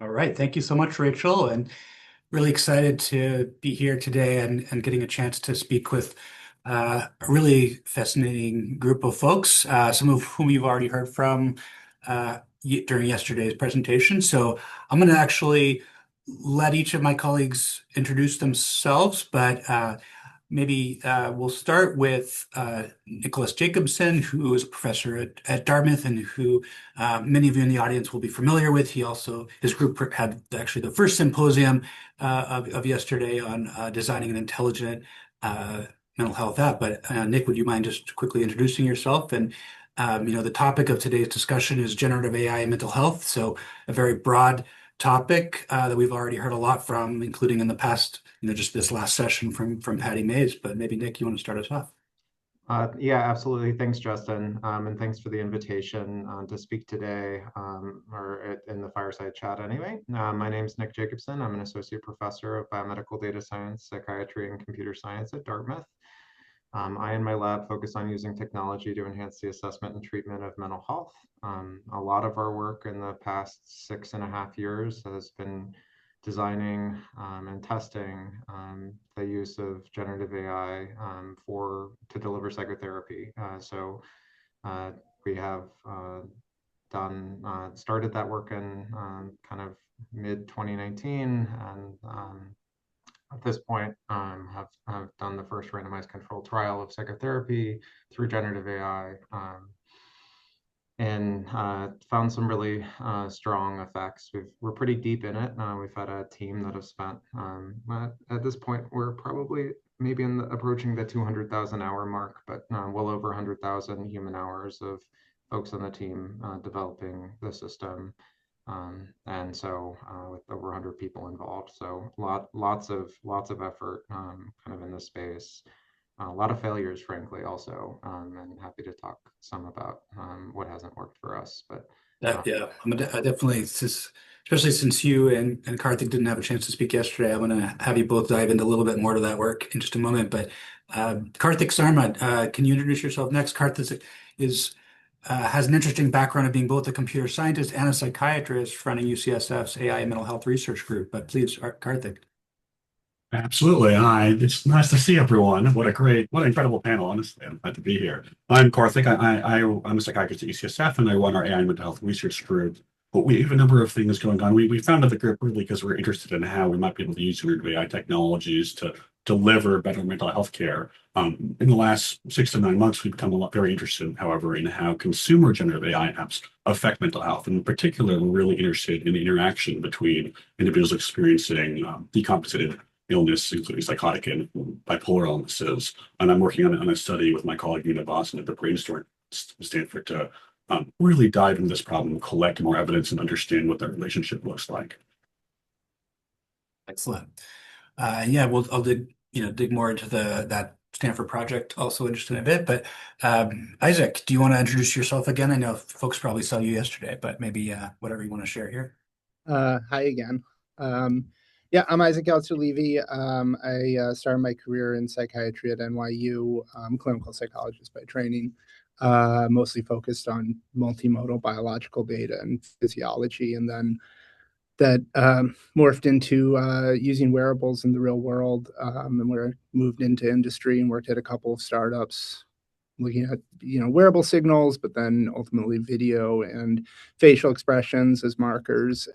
All right. Thank you so much, Rachel. And really excited to be here today and getting a chance to speak with a really fascinating group of folks, some of whom you've already heard from during yesterday's presentation. So I'm going to actually let each of my colleagues introduce themselves, but maybe we'll start with Nicholas Jacobson, who is a professor at Dartmouth and who many of you in the audience will be familiar with. His group had actually the first symposium of yesterday on designing an intelligent mental health app. But Nick, would you mind just quickly introducing yourself? And the topic of today's discussion is generative AI and mental health. So a very broad topic that we've already heard a lot from, including in the past, just this last session from Patty Mays. But maybe Nick, you want to start us off? Yeah, absolutely. Thanks, Justin. And thanks for the invitation to speak today or in the Fireside chat anyway. My name is Nick Jacobson. I'm an associate professor of biomedical data science, psychiatry, and computer science at Dartmouth. I and my lab focus on using technology to enhance the assessment and treatment of mental health. A lot of our work in the past 6.5 years has been designing and testing the use of generative AI to deliver psychotherapy. So we have started that work in kind of mid 2019 and at this point have done the first randomized controlled trial of psychotherapy through generative AI and found some really strong effects. We're pretty deep in it. We've had a team that have spent, at this point, we're probably maybe approaching the 200,000 hour mark, but well over 100,000 human hours of folks on the team developing the system. And so with over 100 people involved, so lots of effort kind of in this space. A lot of failures, frankly, also, and happy to talk some about what hasn't worked for us. But Yeah, I definitely, especially since you and Karthik didn't have a chance to speak yesterday, I'm going to have you both dive into a little bit more to that work in just a moment. But Karthik Sarma, can you introduce yourself next? Karthik has an interesting background of being both a computer scientist and a psychiatrist running UCSF's AI and mental health research group. But please, Karthik. Absolutely. Hi. It's nice to see everyone. What an incredible panel. Honestly, I'm glad to be here. I'm Karthik. I'm a psychiatrist at UCSF and I run our AI and mental health research group. But we have a number of things going on. We founded the group really because we're interested in how we might be able to use generative AI technologies to deliver better mental health care. In the last 6 to 9 months, we've become very interested, however, in how consumer generative AI apps affect mental health. And in particular, we're really interested in the interaction between individuals experiencing decompensated illness, including psychotic and bipolar illnesses. And I'm working on a study with my colleague Nina Boston at the Brainstorm Stanford to really dive into this problem, collect more evidence, and understand what that relationship looks like. Excellent. Yeah, I'll dig more into that Stanford project. Also interested in a bit, but Isaac, do you want to introduce yourself again? I know folks probably saw you yesterday, but maybe whatever you want to share here. Hi again. Yeah, I'm Isaac Galatzer-Levy. I started my career in psychiatry at NYU. I'm a clinical psychologist by training, mostly focused on multimodal biological data and physiology, and then that morphed into using wearables in the real world, and we're moved into industry and worked at a couple of startups looking at wearable signals, but then ultimately video and facial expressions as markers.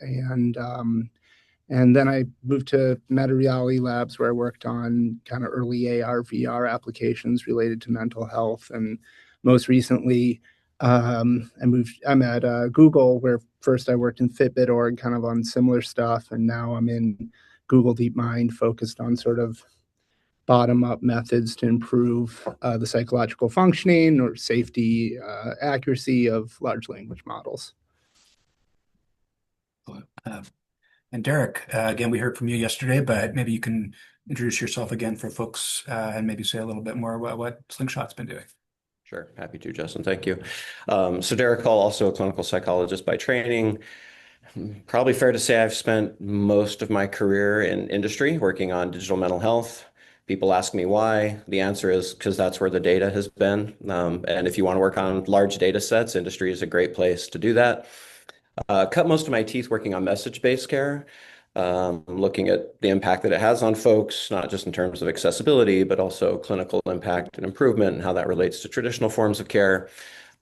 And then I moved to Meta Reality Labs, where I worked on kind of early AR, VR applications related to mental health. And most recently, I'm at Google, where first I worked in Fitbit.org, kind of on similar stuff. And now I'm in Google DeepMind, focused on sort of bottom-up methods to improve the psychological functioning or safety, accuracy of large language models. And Derrick, again, we heard from you yesterday, but maybe you can introduce yourself again for folks and maybe say a little bit more about what SlingShot's been doing. Sure. Happy to, Justin. Thank you. So Derrick Hall, also a clinical psychologist by training. Probably fair to say I've spent most of my career in industry working on digital mental health. People ask me why. The answer is because that's where the data has been. And if you want to work on large data sets, industry is a great place to do that. Cut most of my teeth working on message-based care, looking at the impact that it has on folks, not just in terms of accessibility, but also clinical impact and improvement and how that relates to traditional forms of care.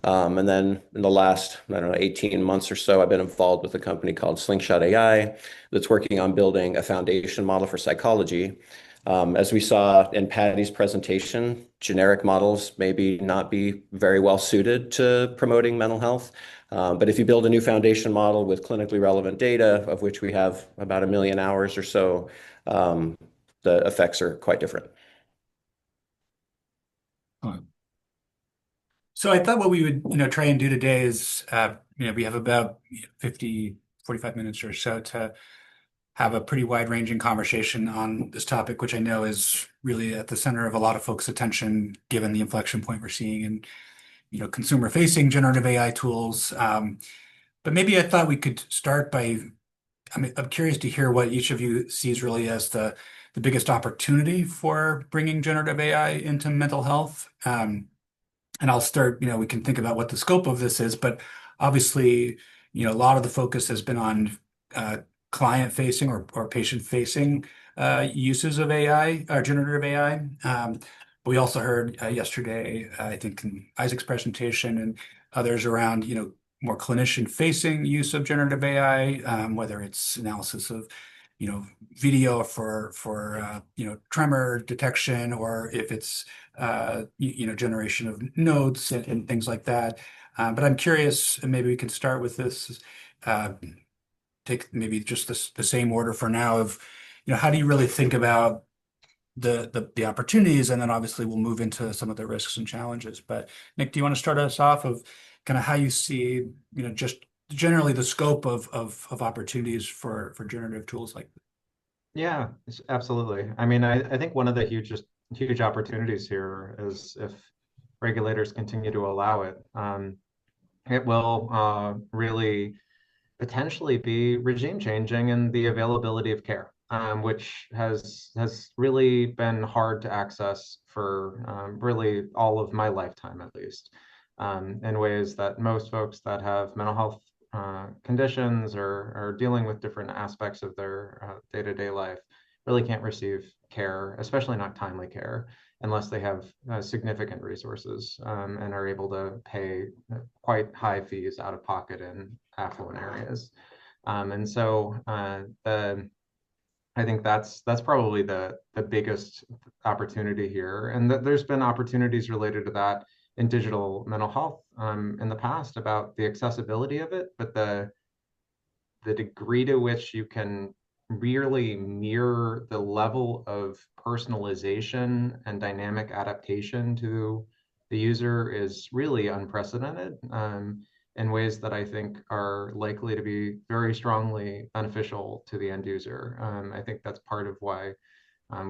And then in the last, I don't know, 18 months or so, I've been involved with a company called SlingShot AI that's working on building a foundation model for psychology. As we saw in Patty's presentation, generic models maybe not be very well suited to promoting mental health. But if you build a new foundation model with clinically relevant data, of which we have about 1 million hours or so, the effects are quite different. So I thought what we would, try and do today is, we have about 50, 45 minutes or so to have a pretty wide-ranging conversation on this topic, which I know is really at the center of a lot of folks' attention, given the inflection point we're seeing in, consumer-facing generative AI tools. But maybe I thought we could start by, I'm curious to hear what each of you sees really as the biggest opportunity for bringing generative AI into mental health. And I'll start, we can think about what the scope of this is, but obviously, a lot of the focus has been on client-facing or patient-facing uses of AI or generative AI. But we also heard yesterday, I think in Isaac's presentation and others around, more clinician-facing use of generative AI, whether it's analysis of, video for tremor detection, or if it's generation of notes and things like that. But I'm curious, and maybe we can start with this. Take maybe just the same order for now of, how do you really think about the opportunities, and then obviously we'll move into some of the risks and challenges. But Nick, do you want to start us off of kind of how you see, just generally the scope of opportunities for generative tools like this? Yeah, absolutely. I mean, I think one of the huge opportunities here is if regulators continue to allow it, it will really potentially be regime changing in the availability of care, which has really been hard to access for really all of my lifetime, at least, in ways that most folks that have mental health conditions or dealing with different aspects of their day-to-day life really can't receive care, especially not timely care, unless they have significant resources and are able to pay quite high fees out of pocket in affluent areas. And so I think that's probably the biggest opportunity here. And there's been opportunities related to that in digital mental health in the past about the accessibility of it, but the degree to which you can really mirror the level of personalization and dynamic adaptation to the user is really unprecedented in ways that I think are likely to be very strongly beneficial to the end user. I think that's part of why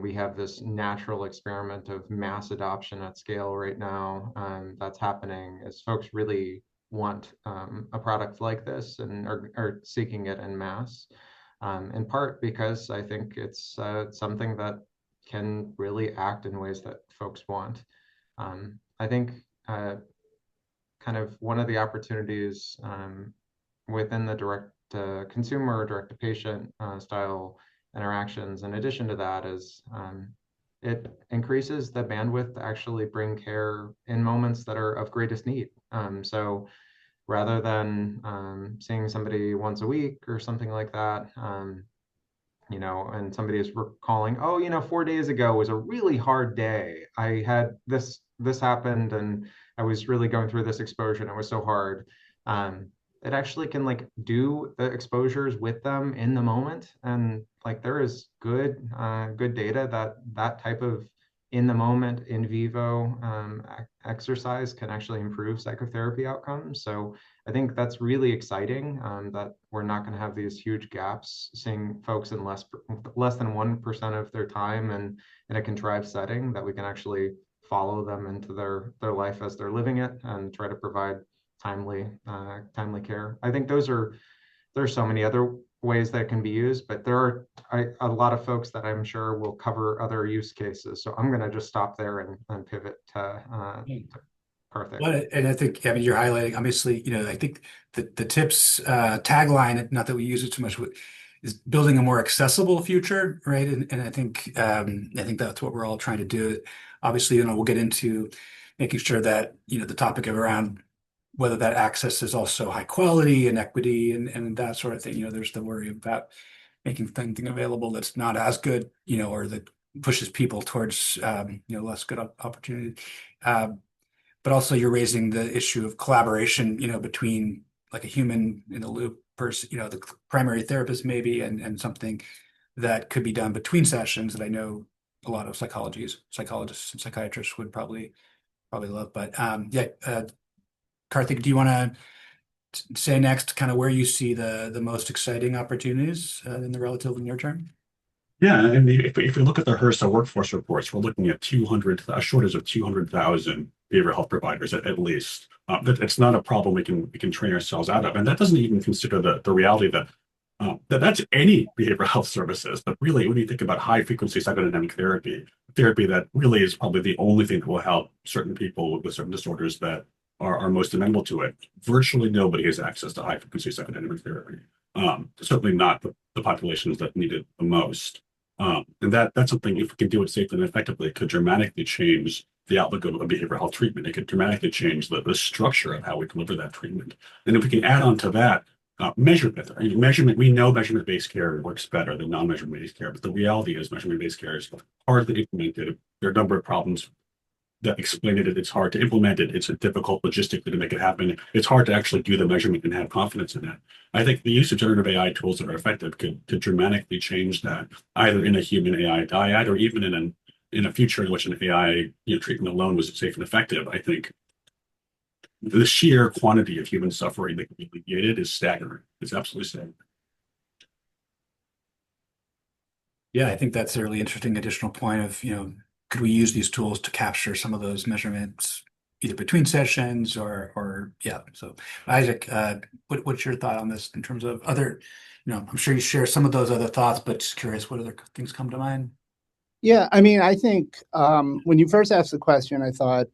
we have this natural experiment of mass adoption at scale right now that's happening as folks really want a product like this and are seeking it en masse, in part because I think it's something that can really act in ways that folks want. I think kind of one of the opportunities within the direct to consumer, direct to patient style interactions, in addition to that, is it increases the bandwidth to actually bring care in moments that are of greatest need. So rather than seeing somebody once a week or something like that, and somebody is recalling, 4 days ago was a really hard day. I had this happened and I was really going through this exposure and it was so hard. It actually can do the exposures with them in the moment. And there is good data that type of in the moment, in vivo exercise can actually improve psychotherapy outcomes. So I think that's really exciting that we're not going to have these huge gaps, seeing folks in less than 1% of their time and in a contrived setting, that we can actually follow them into their life as they're living it and try to provide timely care. I think there's so many other ways that can be used, but there are a lot of folks that I'm sure will cover other use cases. So I'm going to just stop there and pivot to Karthik. Well, and I think, I mean, you're highlighting, obviously, I think the tips tagline, not that we use it too much, is building a more accessible future, right? And I think that's what we're all trying to do. Obviously, we'll get into making sure that, the topic of around whether that access is also high quality and equity and that sort of thing. There's the worry about making something available that's not as good, or that pushes people towards, less good opportunity. But also you're raising the issue of collaboration, between like a human in the loop person, the primary therapist maybe, and something that could be done between sessions that I know a lot of psychologists and psychiatrists would probably love. But yeah, Karthik, do you want to say next kind of where you see the most exciting opportunities in the relatively near term? Yeah, and if we look at the HRSA workforce reports, we're looking at a shortage of 200,000 behavioral health providers at least. It's not a problem we can train ourselves out of, and that doesn't even consider the reality that that's any behavioral health services. But really, when you think about high frequency psychodynamic therapy that really is probably the only thing that will help certain people with certain disorders that are most amenable to it. Virtually nobody has access to high frequency psychodynamic therapy. Certainly not the populations that need it the most. And that's something, if we can do it safely and effectively, it could dramatically change the outlook of behavioral health treatment. It could dramatically change the structure of how we deliver that treatment. And if we can add on to that, measurement. Measurement, we know measurement-based care works better than non-measurement-based care, but the reality is measurement-based care is hardly implemented. There are a number of problems that explain it. It's hard to implement it. It's difficult logistically to make it happen. It's hard to actually do the measurement and have confidence in that. I think the use of generative AI tools that are effective could dramatically change that, either in a human AI dyad or even in a future in which an AI treatment alone was safe and effective. I think the sheer quantity of human suffering that can be alleviated is staggering. It's absolutely staggering. Yeah, I think that's a really interesting additional point of, could we use these tools to capture some of those measurements either between sessions or yeah. So Isaac, what's your thought on this in terms of other, I'm sure you share some of those other thoughts, but just curious what other things come to mind? Yeah, I mean, I think when you first asked the question, I thought,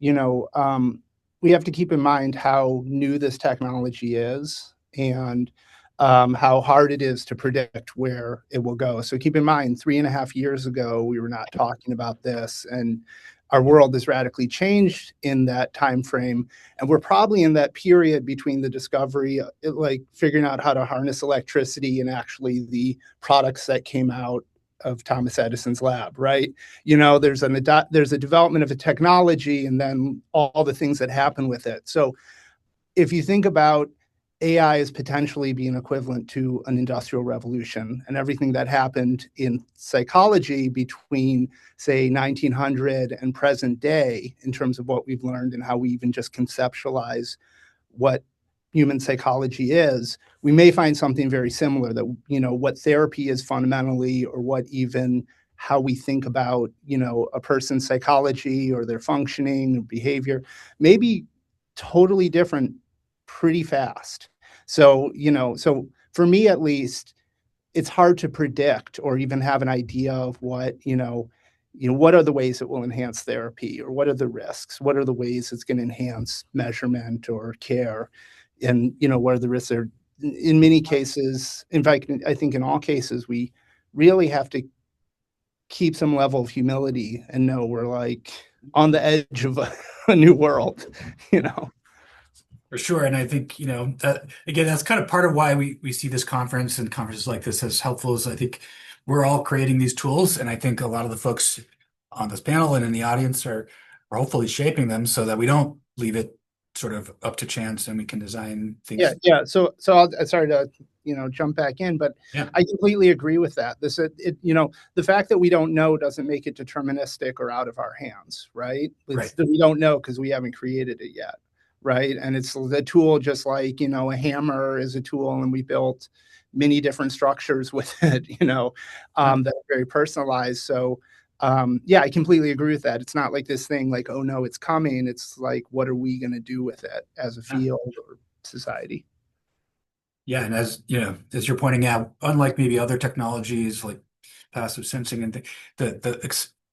we have to keep in mind how new this technology is and how hard it is to predict where it will go. So keep in mind, 3.5 years ago, we were not talking about this, and our world has radically changed in that time frame. And we're probably in that period between the discovery, like figuring out how to harness electricity, and actually the products that came out of Thomas Edison's lab, right? There's a development of a technology and then all the things that happen with it. So if you think about AI as potentially being equivalent to an industrial revolution and everything that happened in psychology between, say, 1900 and present day, in terms of what we've learned and how we even just conceptualize what human psychology is, we may find something very similar, that, what therapy is fundamentally, or what even how we think about, a person's psychology or their functioning or behavior, may be totally different pretty fast. So, so for me, at least, it's hard to predict or even have an idea of what, what are the ways it will enhance therapy, or what are the risks? What are the ways it's going to enhance measurement or care? And, what are the risks there? In many cases, in fact, I think in all cases, we really have to keep some level of humility and know we're like on the edge of a new world, For sure. And I think, that again, that's kind of part of why we see this conference and conferences like this as helpful, is I think we're all creating these tools. And I think a lot of the folks on this panel and in the audience are hopefully shaping them so that we don't leave it sort of up to chance and we can design things. Yeah. So I'll sorry to, jump back in, but yeah. I completely agree with that. The fact that we don't know doesn't make it deterministic or out of our hands, right? It's that we don't know because we haven't created it yet. Right. And it's the tool, just like, a hammer is a tool, and we built many different structures with it, that are very personalized. So, I completely agree with that. It's not like this thing like, oh, no, it's coming. It's like, what are we going to do with it as a field or society? Yeah. And as you're pointing out, unlike maybe other technologies like passive sensing and the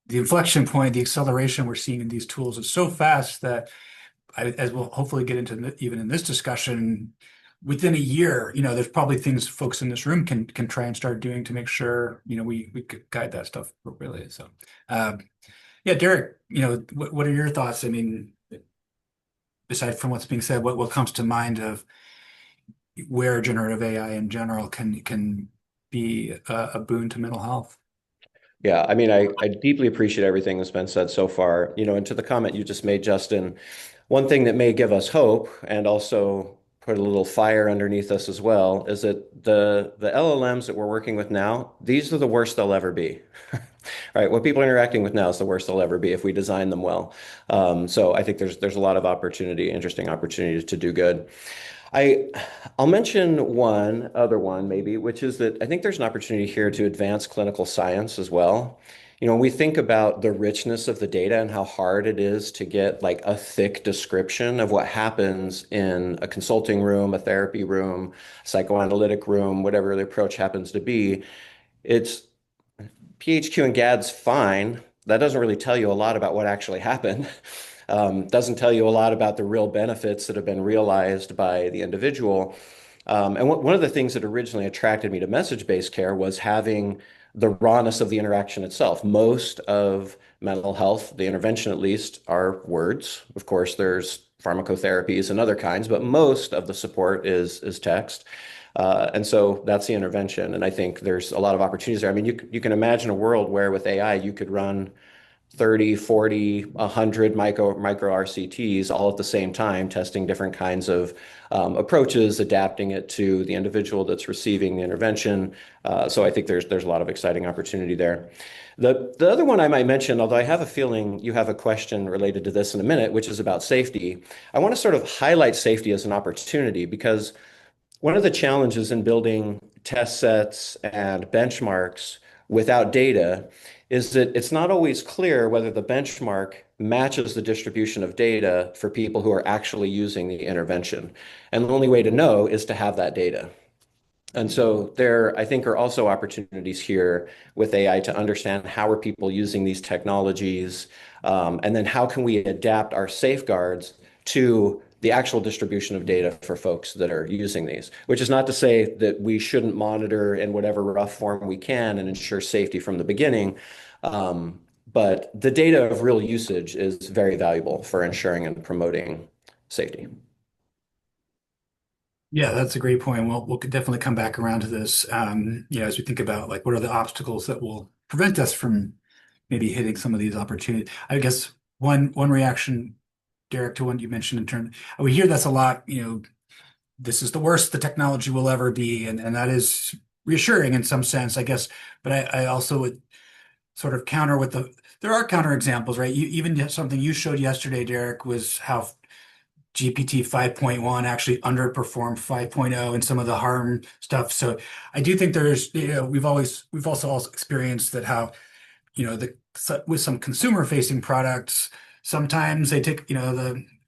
inflection point, the acceleration we're seeing in these tools is so fast that as we'll hopefully get into even in this discussion, within a year, there's probably things folks in this room can try and start doing to make sure, we could guide that stuff appropriately. So, yeah, Derrick, what are your thoughts? I mean, aside from what's being said, what comes to mind of where generative AI in general can be a boon to mental health? Yeah, I mean, I deeply appreciate everything that's been said so far. And to the comment you just made, Justin, one thing that may give us hope and also put a little fire underneath us as well is that the LLMs that we're working with now, these are the worst they'll ever be. Right, what people are interacting with now is the worst they'll ever be if we design them well. So I think there's a lot of opportunity, interesting opportunity to do good. I I'll mention one other one maybe, which is that I think there's an opportunity here to advance clinical science as well. When we think about the richness of the data and how hard it is to get like a thick description of what happens in a consulting room, a therapy room, psychoanalytic room, whatever the approach happens to be, it's PHQ and GAD's fine. That doesn't really tell you a lot about what actually happened. Doesn't tell you a lot about the real benefits that have been realized by the individual. And one of the things that originally attracted me to message-based care was having the rawness of the interaction itself. Most of mental health, the intervention at least, are words. Of course, there's pharmacotherapies and other kinds, but most of the support is text. And so that's the intervention. And I think there's a lot of opportunities there. I mean, you can imagine a world where with AI, you could run 30, 40, 100 micro RCTs all at the same time, testing different kinds of approaches, adapting it to the individual that's receiving the intervention. So I think there's a lot of exciting opportunity there. The other one I might mention, although I have a feeling you have a question related to this in a minute, which is about safety. I want to sort of highlight safety as an opportunity because one of the challenges in building test sets and benchmarks without data is that it's not always clear whether the benchmark matches the distribution of data for people who are actually using the intervention. And the only way to know is to have that data. And so there, I think, are also opportunities here with AI to understand how are people using these technologies, and then how can we adapt our safeguards to the actual distribution of data for folks that are using these, which is not to say that we shouldn't monitor in whatever rough form we can and ensure safety from the beginning. But the data of real usage is very valuable for ensuring and promoting safety. Yeah, that's a great point. We'll definitely come back around to this, as we think about like what are the obstacles that will prevent us from maybe hitting some of these opportunities. I guess one reaction, Derrick, to what you mentioned in terms, we hear this a lot, this is the worst the technology will ever be, and that is reassuring in some sense, I guess. But I also would sort of counter with there are counter examples, right? Even something you showed yesterday, Derrick, was how GPT 5.1 actually underperformed 5.0 and some of the harm stuff. So I do think there's, we've also experienced that how, with some consumer facing products, sometimes they take,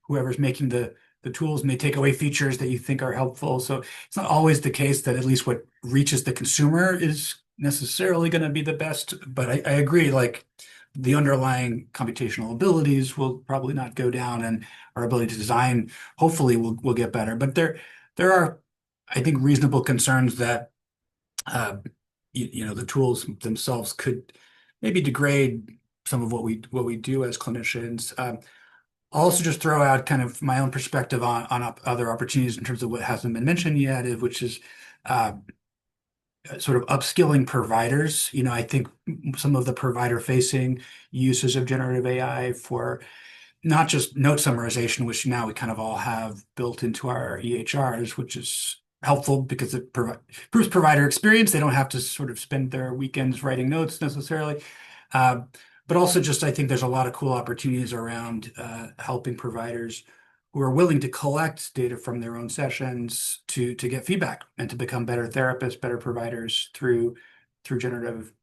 whoever's making the tools may take away features that you think are helpful. So it's not always the case that at least what reaches the consumer is necessarily going to be the best. But I agree, like the underlying computational abilities will probably not go down, and our ability to design hopefully will get better. But there are, I think, reasonable concerns that the tools themselves could maybe degrade some of what we do as clinicians. I'll also just throw out kind of my own perspective on other opportunities in terms of what hasn't been mentioned yet, which is sort of upskilling providers. I think some of the provider-facing uses of generative AI for not just note summarization, which now we kind of all have built into our EHRs, which is helpful because it improves provider experience. They don't have to sort of spend their weekends writing notes necessarily. But also just, I think there's a lot of cool opportunities around helping providers who are willing to collect data from their own sessions to get feedback and to become better therapists, better providers through generative,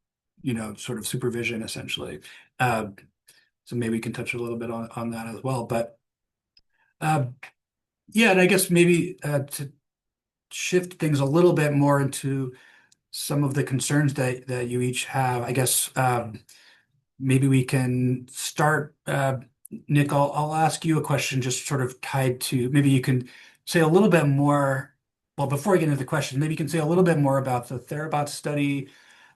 sort of supervision, essentially. So maybe we can touch a little bit on that as well. But yeah, and I guess maybe to shift things a little bit more into some of the concerns that you each have, I guess maybe we can start Nick, I'll ask you a question just sort of tied to maybe you can say a little bit more. Well, before I get into the question, maybe you can say a little bit more about the Therabot study.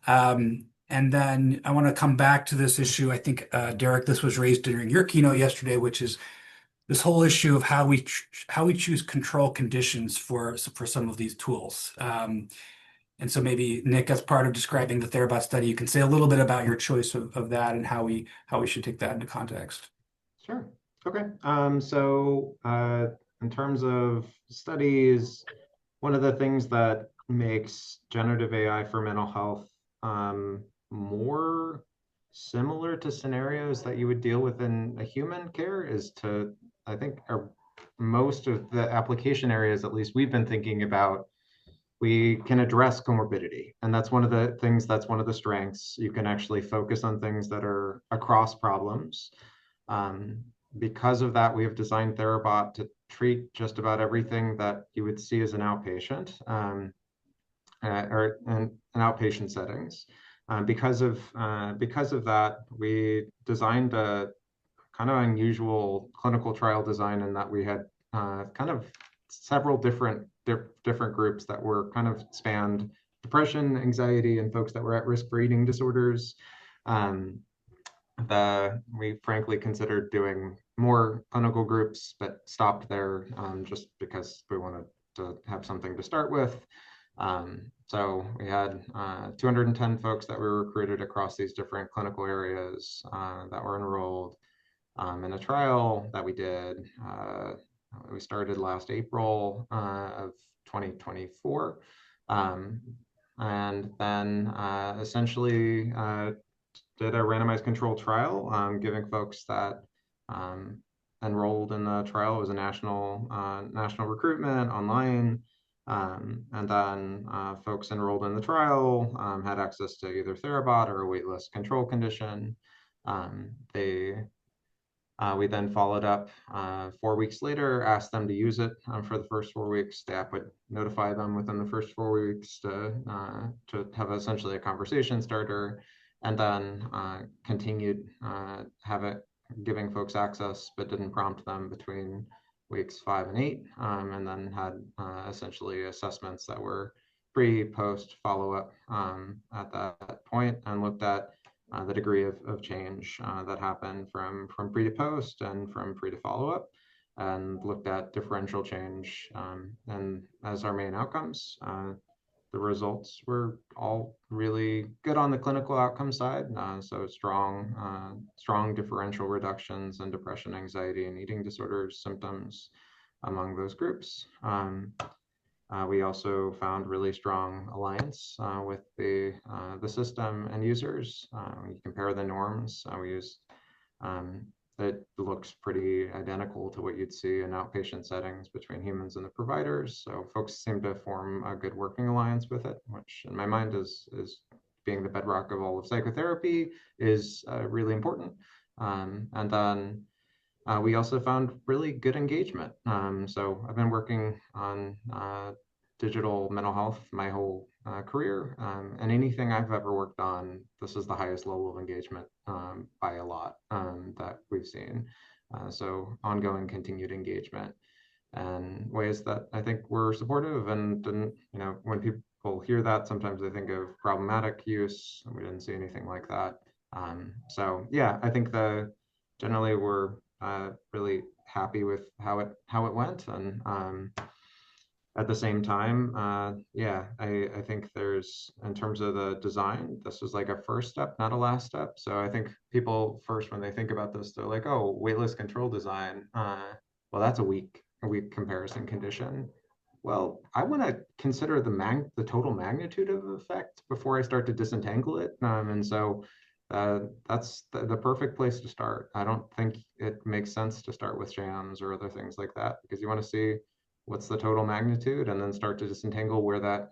And then I want to come back to this issue. I think, Derrick, this was raised during your keynote yesterday, which is this whole issue of how we choose control conditions for some of these tools. And so maybe Nick, as part of describing the Therabot study, you can say a little bit about your choice of that and how we should take that into context. Sure. Okay. In terms of studies, one of the things that makes generative AI for mental health more similar to scenarios that you would deal with in a human care is to, I think, most of the application areas, at least we've been thinking about, we can address comorbidity. And that's one of the things, that's one of the strengths. You can actually focus on things that are across problems. Because of that, we have designed Therabot to treat just about everything that you would see as an outpatient or in outpatient settings. Because of that, we designed a kind of unusual clinical trial design in that we had kind of several different groups that were kind of spanned depression, anxiety, and folks that were at risk for eating disorders. We frankly considered doing more clinical groups, but stopped there just because we wanted to have something to start with. So we had 210 folks that were recruited across these different clinical areas that were enrolled in a trial that we did. We started last April of 2024. And then essentially did a randomized controlled trial, giving folks that enrolled in the trial. It was a national recruitment online. And then folks enrolled in the trial had access to either Therabot or a waitlist control condition. We then followed up 4 weeks later, asked them to use it for the first 4 weeks. The app would notify them within the first 4 weeks to have essentially a conversation starter, and then continued giving folks access, but didn't prompt them between weeks 5 and 8, and then had essentially assessments that were pre-post follow-up at that point, and looked at the degree of change that happened from pre to post and from pre to follow-up, and looked at differential change and as our main outcomes. The results were all really good on the clinical outcome side. So strong differential reductions in depression, anxiety, and eating disorders symptoms among those groups. We also found really strong alliance with the system and users. You compare the norms. We used it looks pretty identical to what you'd see in outpatient settings between humans and the providers. So folks seem to form a good working alliance with it, which in my mind is being the bedrock of all of psychotherapy is really important. And then we also found really good engagement. So I've been working on digital mental health my whole career, and anything I've ever worked on, this is the highest level of engagement by a lot that we've seen. So ongoing continued engagement and ways that I think were supportive and didn't, when people hear that, sometimes they think of problematic use, and we didn't see anything like that. So yeah, I think generally we're really happy with how it went, and at the same time, yeah, I think there's, in terms of the design, this was like a first step, not a last step. So I think people first, when they think about this, they're like, oh, waitlist control design. Well, that's a weak comparison condition. Well, I want to consider the total magnitude of the effect before I start to disentangle it. And so that's the perfect place to start. I don't think it makes sense to start with shams or other things like that, because you want to see what's the total magnitude and then start to disentangle where that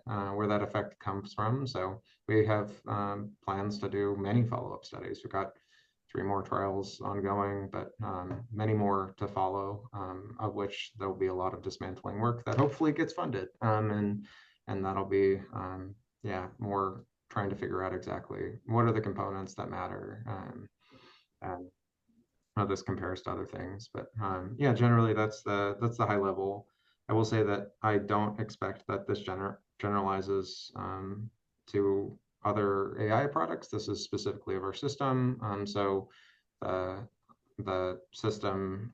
effect comes from. So we have plans to do many follow-up studies. We've got 3 more trials ongoing, but many more to follow, of which there'll be a lot of dismantling work that hopefully gets funded. And that'll be, yeah, more trying to figure out exactly what are the components that matter. how this compares to other things. But yeah, generally that's the high level. I will say that I don't expect that this generalizes to other AI products. This is specifically of our system. So the system,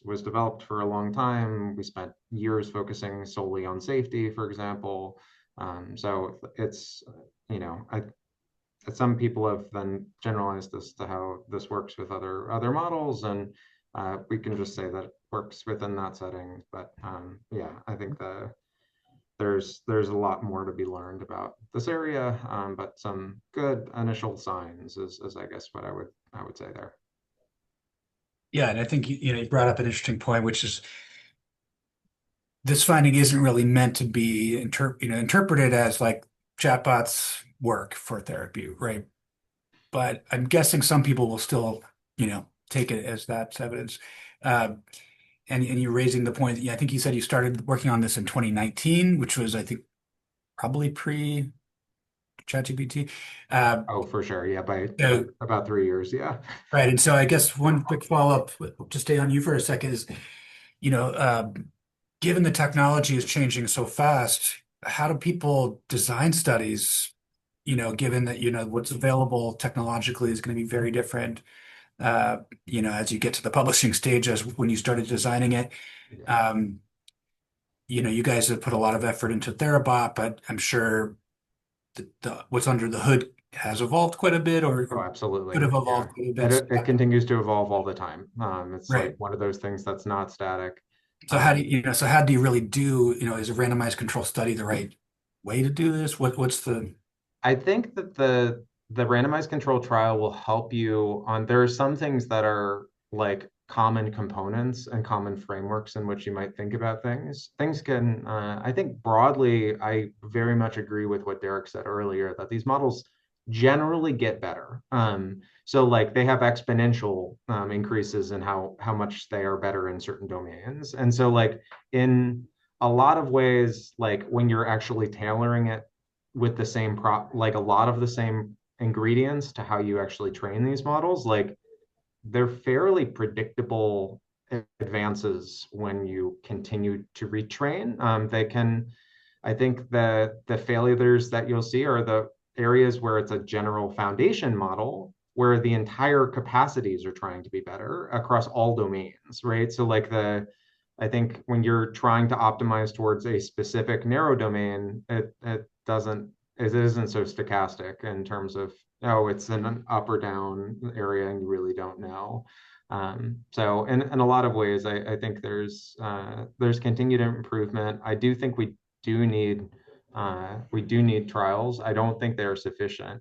was developed for a long time. We spent years focusing solely on safety, for example. So it's, some people have then generalized this to how this works with other models, and we can just say that it works within that setting. But yeah, I think there's a lot more to be learned about this area, but some good initial signs is I guess what I would say there. Yeah, and I think you brought up an interesting point, which is this finding isn't really meant to be interpreted as like chatbots work for therapy, right? But I'm guessing some people will still, take it as that's evidence. Uh, and you're raising the point. Yeah, I think you said you started working on this in 2019, which was, I think, probably pre ChatGPT. Uh, Oh, for sure. Yeah, by so, about 3 years. Yeah. right. And so I guess one quick follow-up to stay on you for a second is, you know, uh, given the technology is changing so fast, how do people design studies? Given that, what's available technologically is going to be very different, as you get to the publishing stage as when you started designing it. Yeah. You guys have put a lot of effort into Therabot, but I'm sure what's under the hood has evolved quite a bit Oh, or could absolutely. have Yeah. evolved quite a And bit. it continues to evolve all the time. It's like Right. one of those things that's not static. So how do you really do, is a randomized control study the right way to do this? What's the I think that the randomized control trial will help you on, there are some things that are like common components and common frameworks in which you might think about things. Things can, I think broadly, I very much agree with what Derrick said earlier, that these models generally get better. So like they have exponential increases in how much they are better in certain domains. And so like in a lot of ways, like when you're actually tailoring it with the same like a lot of the same ingredients to how you actually train these models, like they're fairly predictable advances when you continue to retrain. They can, I think the failures that you'll see are the areas where it's a general foundation model where the entire capacities are trying to be better across all domains, right? So like I think when you're trying to optimize towards a specific narrow domain, it isn't so stochastic in terms of, oh, it's in an up or down area and you really don't know. So in a lot of ways, I think there's continued improvement. I do think we do need trials. I don't think they're sufficient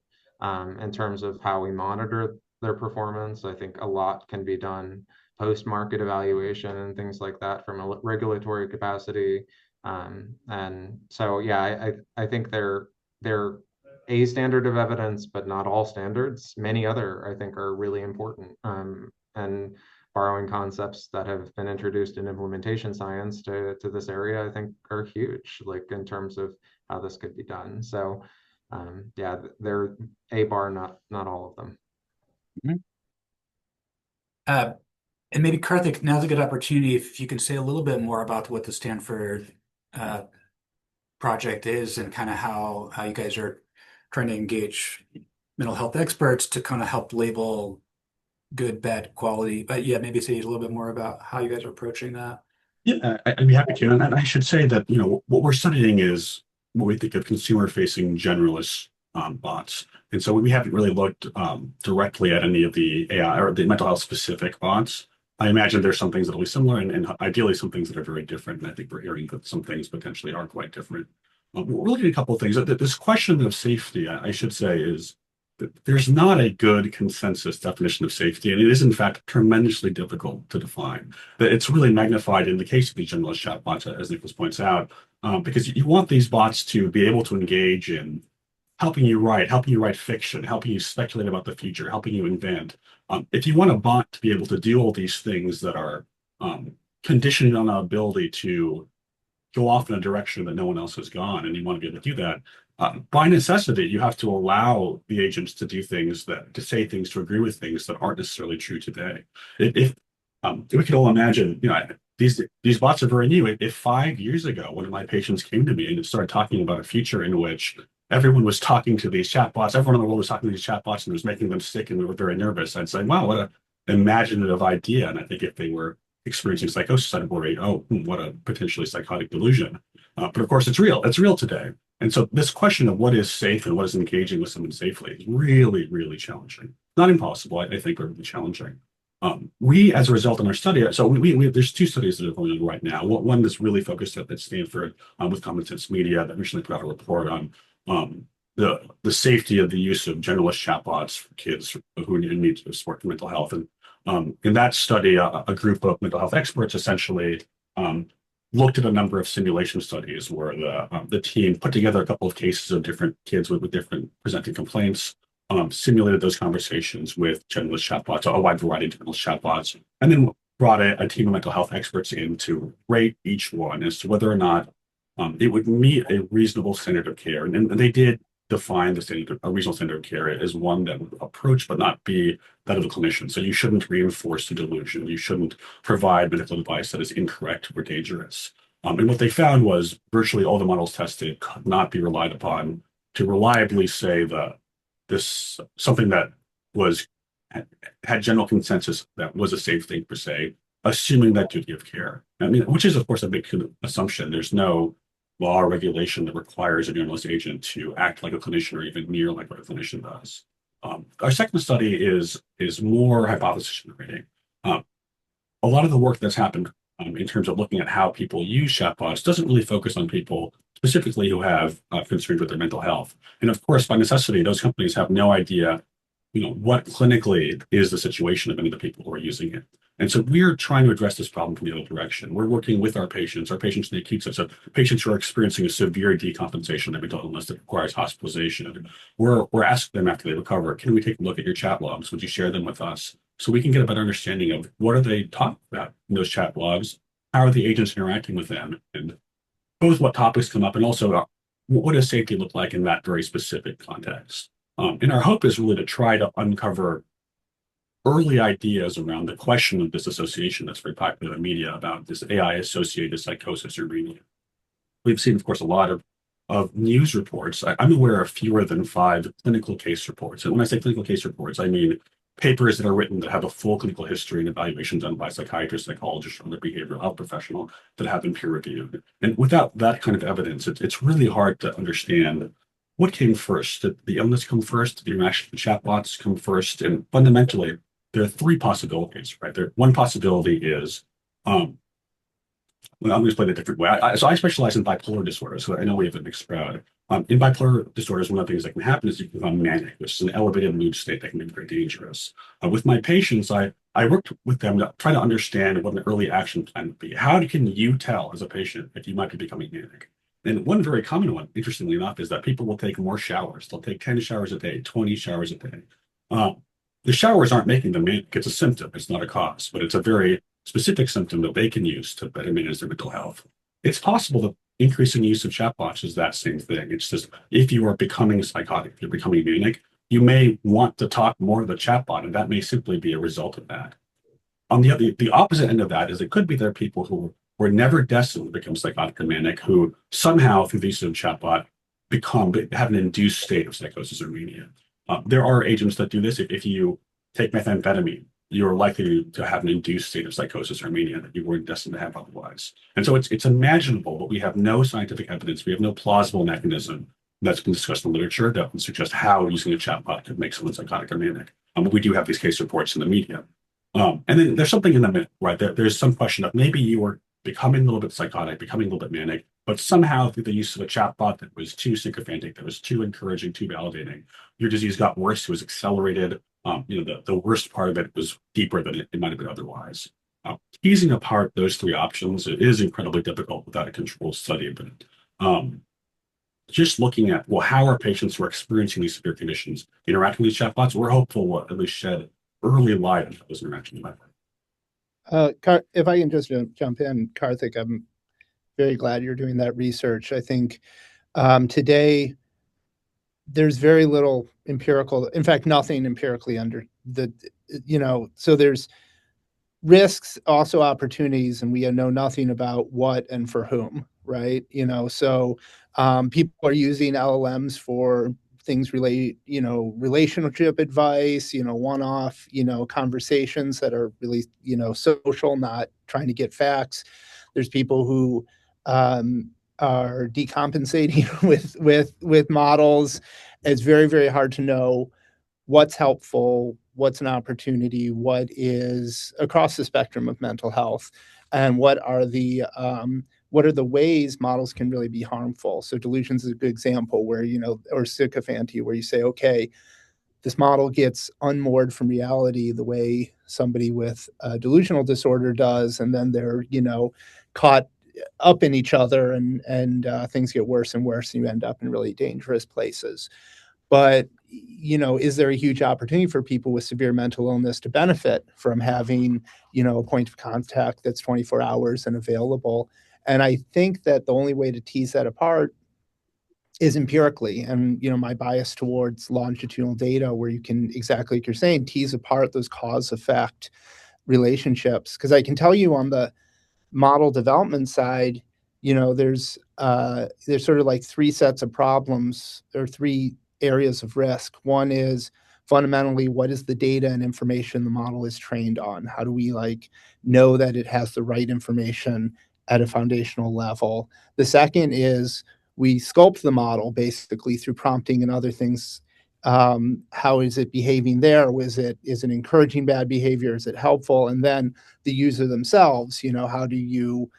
in terms of how we monitor their performance. I think a lot can be done post-market evaluation and things like that from a regulatory capacity. And so, yeah, I think they're a standard of evidence, but not all standards. Many other, I think, are really important. And borrowing concepts that have been introduced in implementation science to this area, I think, are huge, like in terms of how this could be done. So, yeah, they're a bar, not all of them. Mhm. Uh, and maybe Karthik, now's a good opportunity if you can say a little bit more about what the Stanford uh, project is and kind of how you guys are trying to engage mental health experts to kind of help label good, bad, quality. But yeah, maybe say a little bit more about how you guys are approaching that. Yeah, I'd be happy to. And I should say that, what we're studying is what we think of consumer-facing generalist bots. And so we haven't really looked directly at any of the AI or the mental health specific bots. I imagine there's some things that'll be similar and ideally some things that are very different. And I think we're hearing that some things potentially are quite different. We're looking at a couple of things. This question of safety, I should say, is that there's not a good consensus definition of safety, and it is in fact tremendously difficult to define. That it's really magnified in the case of these generalist chatbots, as Nicholas points out, because you want these bots to be able to engage in helping you write fiction, helping you speculate about the future, helping you invent. If you want a bot to be able to do all these things that are conditioned on our ability to go off in a direction that no one else has gone, and you want to be able to do that, By necessity, you have to allow the agents to do things to say things, to agree with things that aren't necessarily true today. If we could all imagine, these bots are very new. If 5 years ago, one of my patients came to me and started talking about a future in which everyone was talking to these chatbots, everyone in the world was talking to these chatbots, and it was making them sick, and they were very nervous, I'd say, wow, what an imaginative idea. And I think if they were experiencing psychosis, I'd worry, oh, what a potentially psychotic delusion. But of course, it's real. It's real today. And so this question of what is safe and what is engaging with someone safely is really, really challenging. Not impossible, I think, but really challenging. We, as a result in our study, so there's two studies that are going on right now. One that's really focused at Stanford with Common Sense Media that recently put out a report on the safety of the use of generalist chatbots for kids who need support for mental health. And in that study, a group of mental health experts essentially looked at a number of simulation studies where the team put together a couple of cases of different kids with different presenting complaints, simulated those conversations with generalist chatbots, a wide variety of generalist chatbots, and then brought a team of mental health experts in to rate each one as to whether or not it would meet a reasonable standard of care. And they did define a reasonable standard of care as one that would approach but not be that of a clinician. So you shouldn't reinforce the delusion. You shouldn't provide medical advice that is incorrect or dangerous. And what they found was virtually all the models tested could not be relied upon to reliably say that something that had general consensus that was a safe thing per se, assuming that duty of care. I mean, which is of course a big assumption. There's no law or regulation that requires a generalist agent to act like a clinician or even near like what a clinician does. Our second study is more hypothesis generating. A lot of the work that's happened in terms of looking at how people use chatbots doesn't really focus on people specifically who have concerns with their mental health. And of course, by necessity, those companies have no idea, what clinically is the situation of any of the people who are using it. And so we're trying to address this problem from the other direction. We're working with our patients in the acute setting, so patients who are experiencing a severe decompensation of mental illness that requires hospitalization. We're asking them after they recover, can we take a look at your chat logs? Would you share them with us? So we can get a better understanding of what are they talking about in those chat logs? How are the agents interacting with them? And both what topics come up and also what does safety look like in that very specific context? And our hope is really to try to uncover early ideas around the question of this association that's very popular in the media about this AI-associated psychosis or mania. We've seen, of course, a lot of news reports. I'm aware of fewer than 5 clinical case reports. And when I say clinical case reports, I mean papers that are written that have a full clinical history and evaluation done by psychiatrists, psychologists, or other behavioral health professional that have been peer-reviewed. And without that kind of evidence, it's really hard to understand what came first. Did the illness come first? Did the interaction with chatbots come first? And fundamentally, there are 3 possibilities, right? One possibility is, well, I'm going to explain it a different way. So I specialize in bipolar disorders, so I know we have a mixed crowd. In bipolar disorders, one of the things that can happen is you can become manic, which is an elevated mood state that can be very dangerous. With my patients, I worked with them to try to understand what an early action plan would be. How can you tell as a patient if you might be becoming manic? And one very common one, interestingly enough, is that people will take more showers. They'll take 10 showers a day, 20 showers a day. The showers aren't making them manic. It's a symptom. It's not a cause, but it's a very specific symptom that they can use to better manage their mental health. It's possible that increasing use of chatbots is that same thing. It's just if you are becoming psychotic, if you're becoming manic, you may want to talk more to the chatbot, and that may simply be a result of that. On the opposite end of that is it could be there are people who were never destined to become psychotic or manic who somehow through the use of chatbot have an induced state of psychosis or mania. There are agents that do this. If you take methamphetamine, you're likely to have an induced state of psychosis or mania that you weren't destined to have otherwise. And so it's imaginable, but we have no scientific evidence. We have no plausible mechanism that's been discussed in the literature that would suggest how using a chatbot could make someone psychotic or manic. But we do have these case reports in the media. And then there's something in the middle, right? There's some question of maybe you were becoming a little bit psychotic, becoming a little bit manic, but somehow through the use of a chatbot that was too sycophantic, that was too encouraging, too validating, your disease got worse, it was accelerated. The worst part of it was deeper than it might have been otherwise. Teasing apart those 3 options is incredibly difficult without a controlled study, but just looking at, well, how are patients who are experiencing these severe conditions interacting with these chatbots, we're hopeful will at least shed early light on how those interactions might work. If I can just jump in, Karthik, I'm very glad you're doing that research. I think today there's very little empirical, in fact, nothing empirically under the, so there's risks, also opportunities, and we know nothing about what and for whom, right? So people are using LLMs for things related, relationship advice, one-off, conversations that are really, social, not trying to get facts. There's people who are decompensating with models. It's very, very hard to know what's helpful, what's an opportunity, what is across the spectrum of mental health, and what are the ways models can really be harmful. So delusions is a good example where, or sycophancy, where you say, okay, this model gets unmoored from reality the way somebody with a delusional disorder does, and then they're, caught up in each other, and things get worse and worse, and you end up in really dangerous places. But, is there a huge opportunity for people with severe mental illness to benefit from having, a point of contact that's 24 hours and available? And I think that the only way to tease that apart is empirically. And, my bias towards longitudinal data, where you can, exactly like you're saying, tease apart those cause effect relationships. Because I can tell you on the model development side, there's sort of like three sets of problems, or three areas of risk. One is fundamentally, what is the data and information the model is trained on? How do we know that it has the right information at a foundational level? The second is we sculpt the model basically through prompting and other things. How is it behaving there? Is it encouraging bad behavior? Is it helpful? And then the user themselves, how do you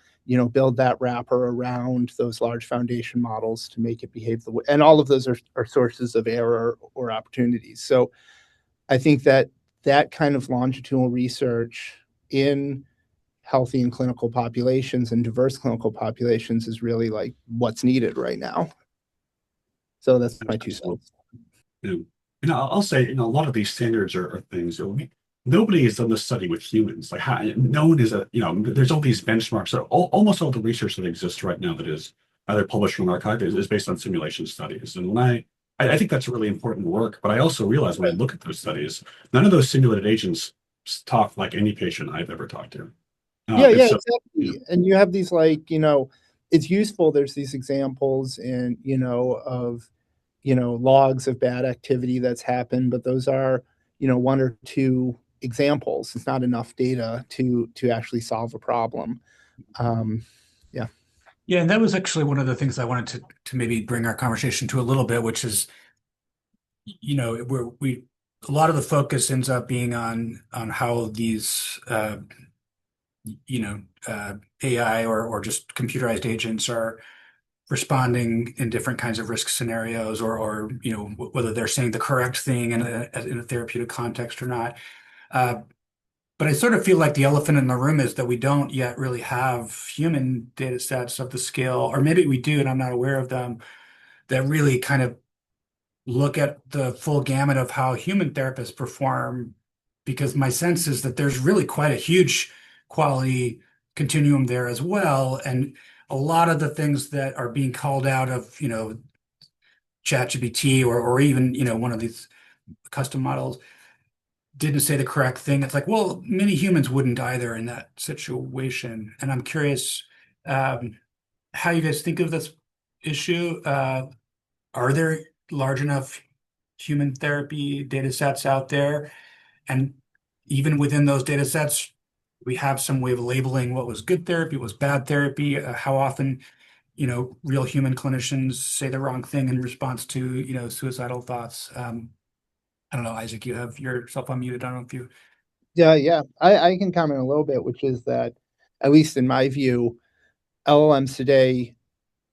build that wrapper around those large foundation models to make it behave the way? And all of those are sources of error or opportunities. So I think that kind of longitudinal research in healthy and clinical populations and diverse clinical populations is really what's needed right now. So that's my 2 cents. I'll say, a lot of these standards are things that nobody has done this study with humans. Like, no one is there's all these benchmarks. So almost all the research that exists right now that is either published from an archive is based on simulation studies. And when I think that's really important work, but I also realize when I look at those studies, none of those simulated agents talk like any patient I've ever talked to. Exactly. And you have these it's useful. There's these examples of logs of bad activity that's happened, but those are one or two examples. It's not enough data to actually solve a problem. Yeah, and that was actually one of the things I wanted to maybe bring our conversation to a little bit, which is, where a lot of the focus ends up being on how these AI or just computerized agents are responding in different kinds of risk scenarios, or whether they're saying the correct thing in a therapeutic context or not. But I sort of feel like the elephant in the room is that we don't yet really have human data sets of the scale, or maybe we do and I'm not aware of them, that really kind of look at the full gamut of how human therapists perform, because my sense is that there's really quite a huge quality continuum there as well. And a lot of the things that are being called out of, ChatGPT or even, one of these custom models didn't say the correct thing. It's like, well, many humans wouldn't either in that situation. And I'm curious how you guys think of this issue. Are there large enough human therapy data sets out there? And even within those data sets, we have some way of labeling what was good therapy, what was bad therapy, how often, real human clinicians say the wrong thing in response to, suicidal thoughts. I don't know, Isaac, you have yourself unmuted. I don't know if you. Yeah. I can comment a little bit, which is that, at least in my view, LLMs today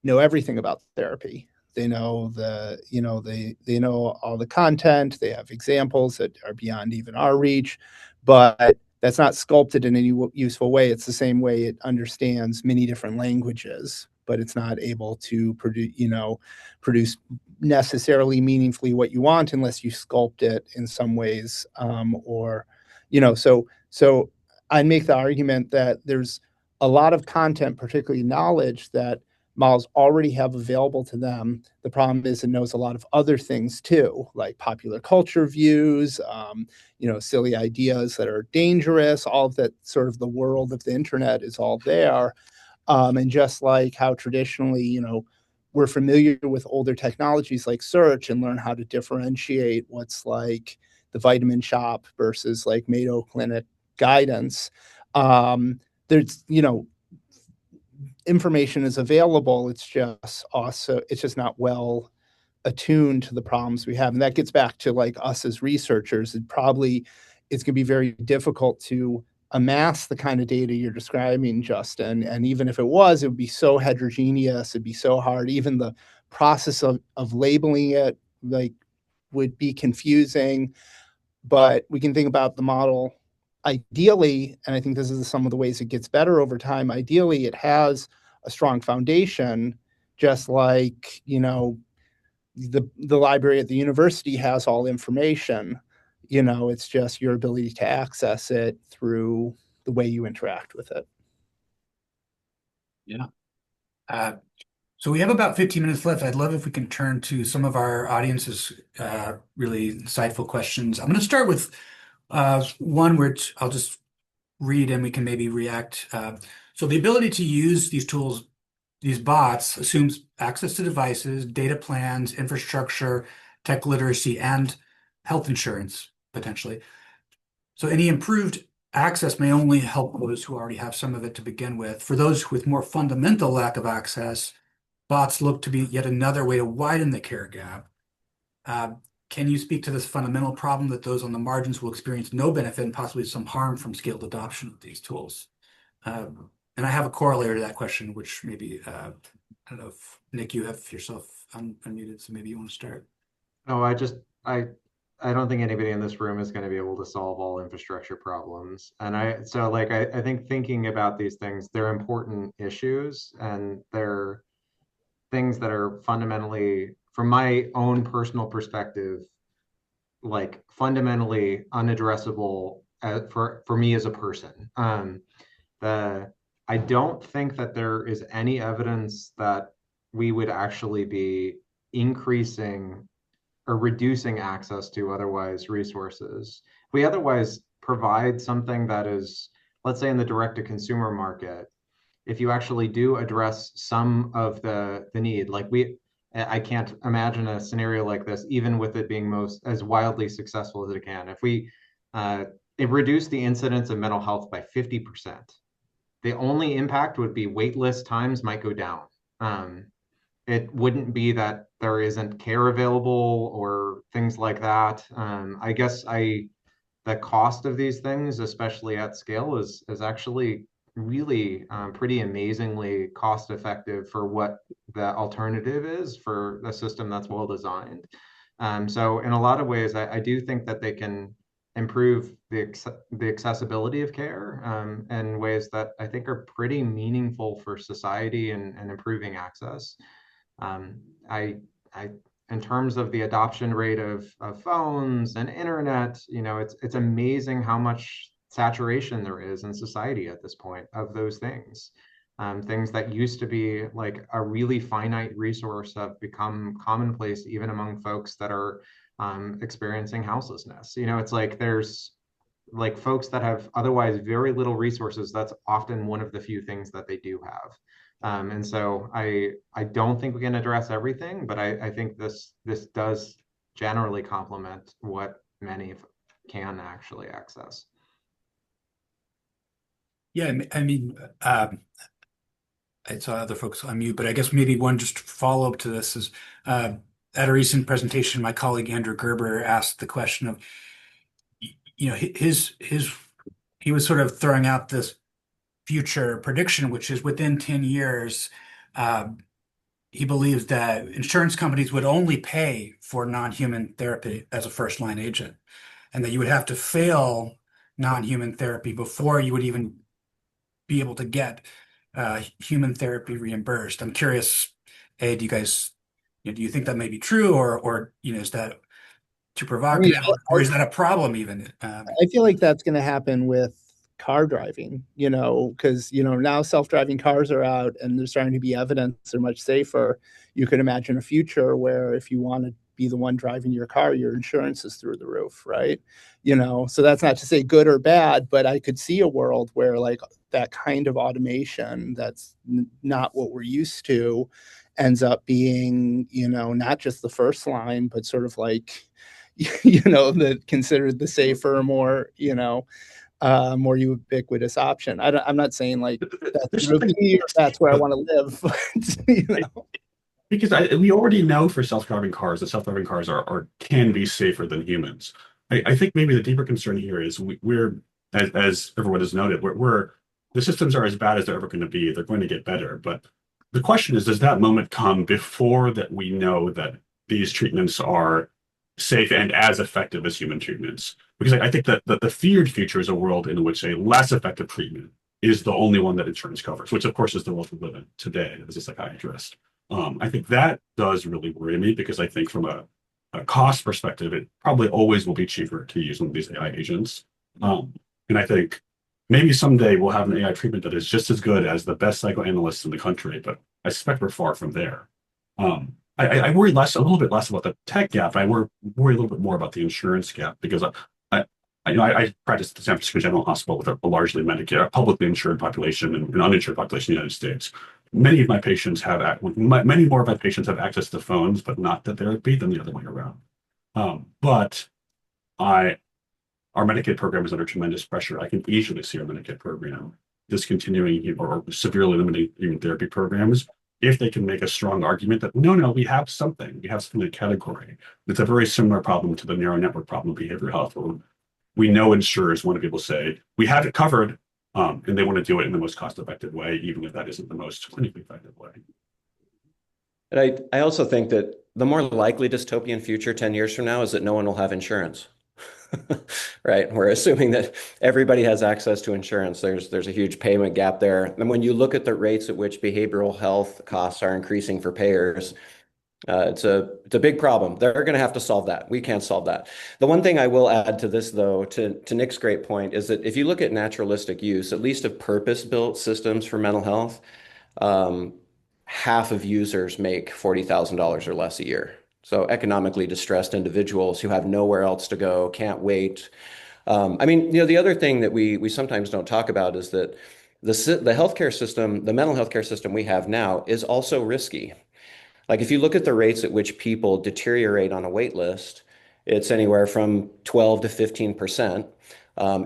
know everything about therapy. They know they know all the content. They have examples that are beyond even our reach, but that's not sculpted in any useful way. It's the same way it understands many different languages, but it's not able to produce necessarily meaningfully what you want unless you sculpt it in some ways. So I make the argument that there's a lot of content, particularly knowledge, that models already have available to them. The problem is it knows a lot of other things too, like popular culture views, silly ideas that are dangerous, all of that sort of the world of the internet is all there. And just like how traditionally, we're familiar with older technologies like search and learn how to differentiate what's like the vitamin shop versus like Mayo Clinic guidance. There's, information is available. It's just not well attuned to the problems we have. And that gets back to like us as researchers. It's going to be very difficult to amass the kind of data you're describing, Justin. And even if it would be so heterogeneous, it'd be so hard. Even the process of labeling it would be confusing. But we can think about the model ideally, and I think this is some of the ways it gets better over time. Ideally, it has a strong foundation, just like, the library at the university has all information. It's just your ability to access it through the way you interact with it. Yeah. So we have about 15 minutes left. I'd love if we can turn to some of our audience's really insightful questions. I'm going to start with one which I'll just read and we can maybe react. So the ability to use these tools, these bots, assumes access to devices, data plans, infrastructure, tech literacy, and health insurance, potentially. So any improved access may only help those who already have some of it to begin with. For those with more fundamental lack of access, bots look to be yet another way to widen the care gap. Can you speak to this fundamental problem that those on the margins will experience no benefit and possibly some harm from scaled adoption of these tools? And I have a corollary to that question, which maybe, I don't know if Nick, you have yourself unmuted, so maybe you want to start. No, I don't think anybody in this room is going to be able to solve all infrastructure problems. And I think thinking about these things, they're important issues and they're things that are fundamentally, from my own personal perspective, like fundamentally unaddressable for me as a person. I don't think that there is any evidence that we would actually be increasing or reducing access to otherwise resources. We otherwise provide something that is, let's say in the direct-to-consumer market, if you actually do address some of the need, I can't imagine a scenario like this, even with it being as wildly successful as it can. If it reduced the incidence of mental health by 50%, the only impact would be wait list times might go down. It wouldn't be that there isn't care available or things like that. I guess the cost of these things, especially at scale, is actually really pretty amazingly cost effective for what the alternative is for a system that's well designed. So in a lot of ways, I do think that they can improve the accessibility of care in ways that I think are pretty meaningful for society and improving access. In terms of the adoption rate of phones and internet, it's amazing how much saturation there is in society at this point of those things. Things that used to be like a really finite resource have become commonplace even among folks that are experiencing houselessness. It's like there's like folks that have otherwise very little resources. That's often one of the few things that they do have. And so I don't think we can address everything, but I think this does generally complement what many can actually access. Yeah, I mean, I saw other folks on mute, but I guess maybe one just follow-up to this is at a recent presentation, my colleague Andrew Gerber asked the question of, he was sort of throwing out this future prediction, which is within 10 years, he believes that insurance companies would only pay for non-human therapy as a first-line agent, and that you would have to fail non-human therapy before you would even be able to get human therapy reimbursed. I'm curious, do you guys, do you think that may be true, or is that too provocative, or is that a problem even? I feel like that's going to happen with car driving, because, now self-driving cars are out and there's starting to be evidence they're much safer. You could imagine a future where if you want to be the one driving your car, your insurance is through the roof, right? So that's not to say good or bad, but I could see a world where like that kind of automation that's not what we're used to ends up being, not just the first line, but sort of like, considered the safer, more, more ubiquitous option. I'm not saying like that's that's where I want to live, but, Because we already know for self-driving cars that self-driving cars can be safer than humans. I think maybe the deeper concern here is we're as everyone has noted, the systems are as bad as they're ever going to be. They're going to get better, but the question is, does that moment come before that we know that these treatments are safe and as effective as human treatments? Because I think that the feared future is a world in which a less effective treatment is the only one that insurance covers, which of course is the world we live in today as a psychiatrist. I think that does really worry me because I think from a cost perspective, it probably always will be cheaper to use one of these AI agents. And I think maybe someday we'll have an AI treatment that is just as good as the best psychoanalysts in the country, but I suspect we're far from there. I worry a little bit less about the tech gap. I worry a little bit more about the insurance gap because I practice at the San Francisco General Hospital with a largely Medicare, publicly insured population and an uninsured population in the United States. Many more of my patients have access to phones, but not to therapy than the other way around. But our Medicaid program is under tremendous pressure. I can easily see our Medicaid program discontinuing or severely limiting human therapy programs if they can make a strong argument that no, we have something in the category. It's a very similar problem to the narrow network problem of behavioral health, where we know insurers want to be able to say we have it covered, and they want to do it in the most cost-effective way, even if that isn't the most clinically effective way. And I also think that the more likely dystopian future 10 years from now is that no one will have insurance. Right? We're assuming that everybody has access to insurance. There's a huge payment gap there. And when you look at the rates at which behavioral health costs are increasing for payers, it's a big problem. They're going to have to solve that. We can't solve that. The one thing I will add to this, though, to Nick's great point, is that if you look at naturalistic use, at least of purpose-built systems for mental health, half of users make $40,000 or less a year. So economically distressed individuals who have nowhere else to go, can't wait. The other thing that we sometimes don't talk about is that the healthcare system, the mental health care system we have now, is also risky. Like if you look at the rates at which people deteriorate on a wait list, it's anywhere from 12 to 15%.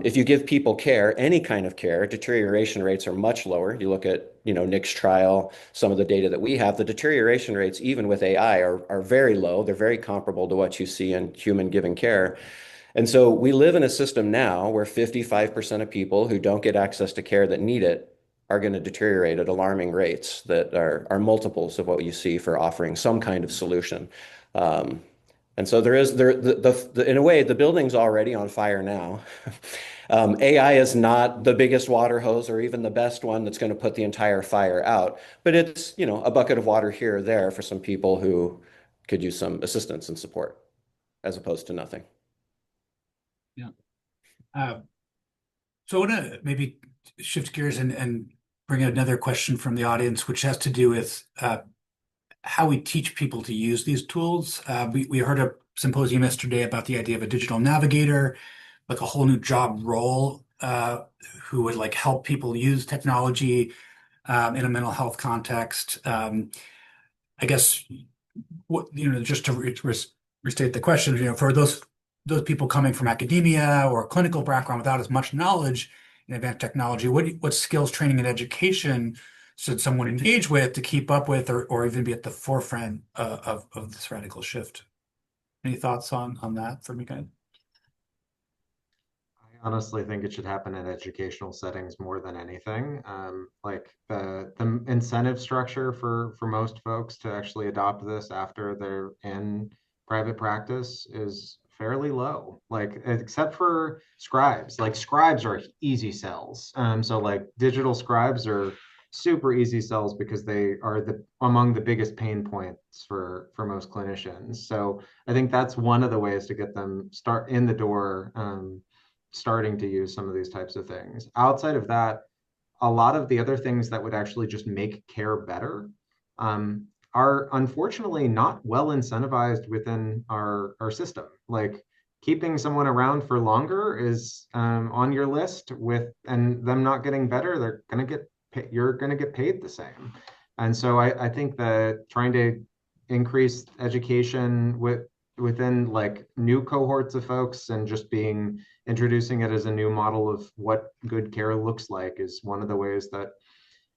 If you give people care, any kind of care, deterioration rates are much lower. You look at, Nick's trial, some of the data that we have, the deterioration rates, even with AI, are very low. They're very comparable to what you see in human given care. And so we live in a system now where 55% of people who don't get access to care that need it are going to deteriorate at alarming rates that are multiples of what you see for offering some kind of solution. And so in a way, the building's already on fire now. AI is not the biggest water hose or even the best one that's going to put the entire fire out, but it's, a bucket of water here or there for some people who could use some assistance and support as opposed to nothing. Yeah. So I want to maybe shift gears and bring another question from the audience, which has to do with how we teach people to use these tools. We heard a symposium yesterday about the idea of a digital navigator, like a whole new job role, who would like help people use technology in a mental health context. I guess just to restate the question, for those people coming from academia or a clinical background without as much knowledge in advanced technology, what skills, training, and education should someone engage with to keep up with or even be at the forefront of this radical shift? Any thoughts on that for me, guys? I honestly think it should happen in educational settings more than anything. Like the incentive structure for most folks to actually adopt this after they're in private practice is fairly low, like except for scribes. Like scribes are easy sells. So like digital scribes are super easy sells because they are among the biggest pain points for most clinicians. So I think that's one of the ways to get them start in the door starting to use some of these types of things. Outside of that, a lot of the other things that would actually just make care better are unfortunately not well incentivized within our system. Like keeping someone around for longer is on your list with, and them not getting better, they're going to get, you're going to get paid the same. And so I think that trying to increase education within like new cohorts of folks and just introducing it as a new model of what good care looks like is one of the ways that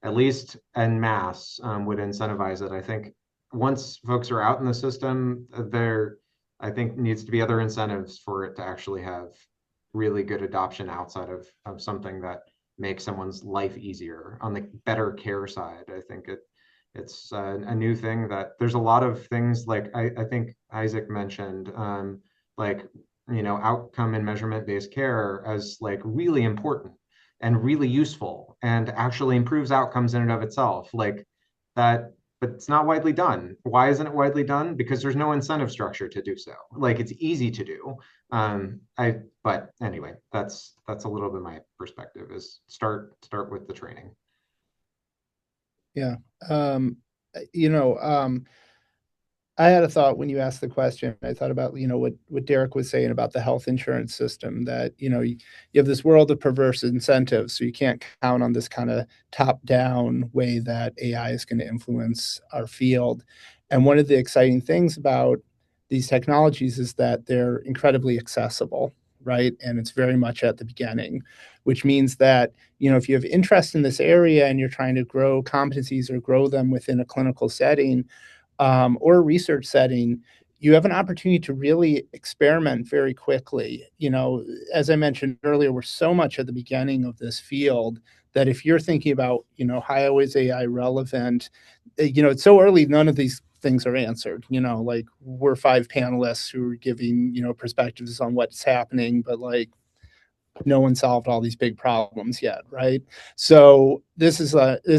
at least en masse would incentivize it. I think once folks are out in the system, there I think needs to be other incentives for it to actually have really good adoption outside of something that makes someone's life easier on the better care side. I think it's a new thing that there's a lot of things like I think Isaac mentioned, like, outcome and measurement based care as like really important and really useful and actually improves outcomes in and of itself. Like that, but it's not widely done. Why isn't it widely done? Because there's no incentive structure to do so. Like it's easy to do. But anyway, that's a little bit my perspective is start with the training. Yeah. Um, you know, um, I had a thought when you asked the question. I thought about, what Derrick was saying about the health insurance system, that, you have this world of perverse incentives. So you can't count on this kind of top down way that AI is going to influence our field. And one of the exciting things about these technologies is that they're incredibly accessible, right? And it's very much at the beginning, which means that, if you have interest in this area and you're trying to grow competencies or grow them within a clinical setting, or a research setting, you have an opportunity to really experiment very quickly. As I mentioned earlier, we're so much at the beginning of this field that if you're thinking about, how is AI relevant, it's so early, none of these things are answered. Like we're 5 panelists who are giving, perspectives on what's happening, but like no one solved all these big problems yet, right? So this is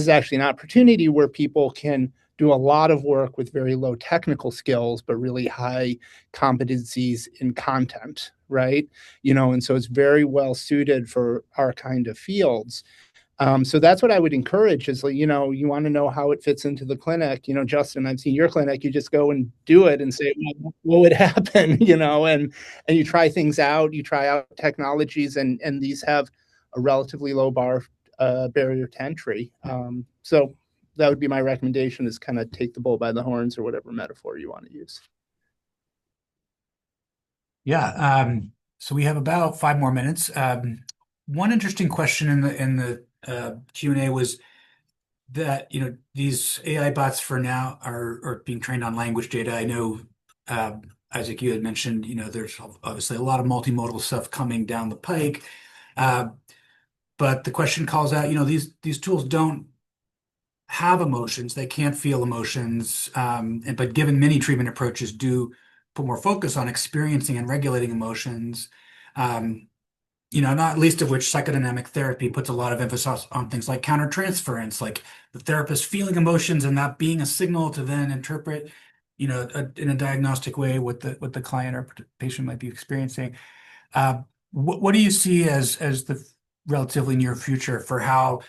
actually an opportunity where people can do a lot of work with very low technical skills, but really high competencies in content, right? And so it's very well suited for our kind of fields. So that's what I would encourage is, like, you want to know how it fits into the clinic. Justin, I've seen your clinic. You just go and do it and say, well, what would happen, and you try things out. You try out technologies, and these have a relatively low barrier to entry. So that would be my recommendation, is kind of take the bull by the horns, or whatever metaphor you want to use. Yeah. So we have about 5 more minutes. One interesting question in the Q&A was that these AI bots for now are being trained on language data. I know Isaac, you had mentioned there's obviously a lot of multimodal stuff coming down the pike, but the question calls out these tools don't have emotions, they can't feel emotions, but given many treatment approaches do put more focus on experiencing and regulating emotions. Not least of which psychodynamic therapy puts a lot of emphasis on things like countertransference, like the therapist feeling emotions and that being a signal to then interpret, in a diagnostic way what the client or patient might be experiencing. What do you see as the relatively near future for how